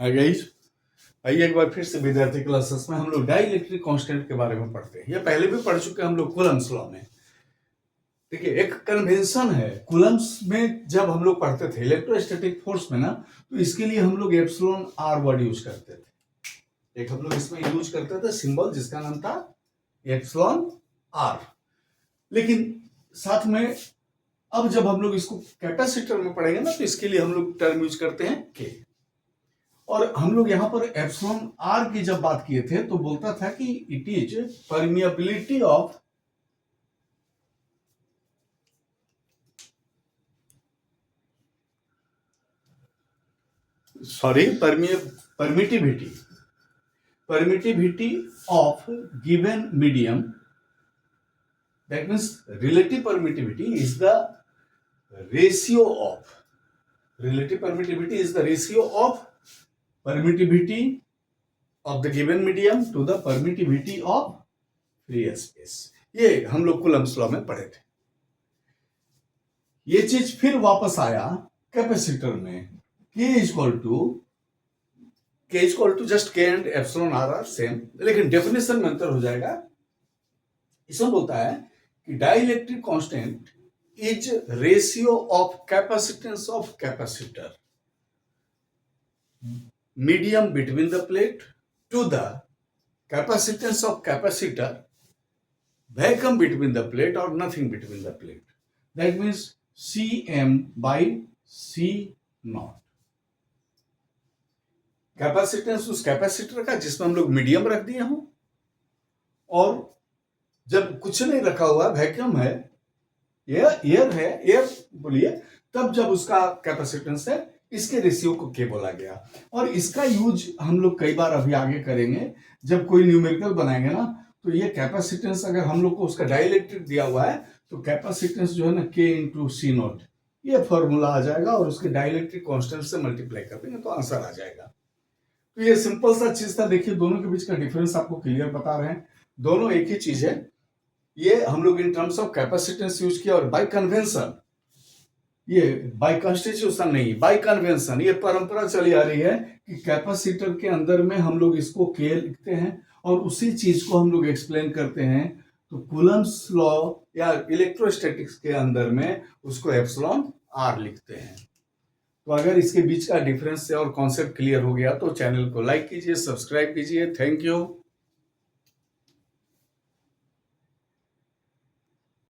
Hi guys, आइए एक बार फिर से विद्यार्थी क्लासेस में हम लोग डाइलेक्ट्रिक कांस्टेंट के बारे में पढ़ते हैं। ये पहले भी पढ़ चुके हैं हम लोग कूलम्ब्स लॉ में। देखिए, एक कन्वेंशन है कूलम्ब्स में, जब हम लोग पढ़ते थे इलेक्ट्रोस्टैटिक फोर्स में ना, तो इसके लिए हम लोग एप्सिलॉन आर वर्ड यूज करते थे। एक हम लोग इसमें यूज करते थे सिंबल जिसका नाम था एप्सिलॉन आर। लेकिन साथ में अब जब हम लोग इसको कैपेसिटर में पढ़ेंगे ना, तो इसके लिए हम लोग टर्म यूज करते हैं के। और हम लोग यहां पर एप्सिलॉन आर की जब बात किए थे तो बोलता था कि it is permeability of permittivity of given medium. That means relative permittivity is the ratio of permittivity of the given medium to the permittivity of free space। ये हम लोग कूलम्ब्स लॉ में पढ़े थे। ये चीज फिर वापस आया कैपेसिटर में। K equal to just K and epsilon r are same, लेकिन डेफिनेशन में अंतर हो जाएगा। इसमें बोलता है कि dielectric constant is ratio of capacitance of capacitor medium between the plate to the capacitance of capacitor, vacuum between the plate or nothing between the plate. That means Cm by C naught। Capacitance उस capacitor का जिसमें हम लोग medium रख दिए हों, और जब कुछ नहीं रखा हुआ वैक्यूम है, एयर बोलिए, तब जब उसका कैपेसिटेंस है, इसके रेशियो को के बोला गया। और इसका यूज हम लोग कई बार अभी आगे करेंगे जब कोई न्यूमेरिकल बनाएंगे ना। तो ये कैपेसिटेंस अगर हम लोग को उसका डाइलेक्ट्रिक दिया हुआ है तो कैपेसिटेंस जो है ना के इंटू सी नॉट, ये फॉर्मूला आ जाएगा और उसके डाइलेक्ट्रिक कांस्टेंट से मल्टीप्लाई कर देंगे तो आंसर आ जाएगा। तो ये सिंपल सा चीज था। देखिए, दोनों के बीच का डिफरेंस आपको क्लियर बता रहे हैं, दोनों एक ही चीज है। ये हम लोग in terms of capacitance use किया, और बाय कन्वेंशन, ये बाय कॉन्स्टिट्यूशन नहीं, बाय कन्वेंशन, ये परंपरा चली आ रही है कि कैपेसिटर के अंदर में हम लोग इसको के लिखते हैं और उसी चीज को हम लोग एक्सप्लेन करते हैं। तो कूलम्ब्स लॉ या इलेक्ट्रोस्टैटिक्स के अंदर में उसको एप्सिलॉन आर लिखते हैं। तो अगर इसके बीच का डिफरेंस और कॉन्सेप्ट क्लियर हो गया तो चैनल को लाइक कीजिए, सब्सक्राइब कीजिए। Thank you.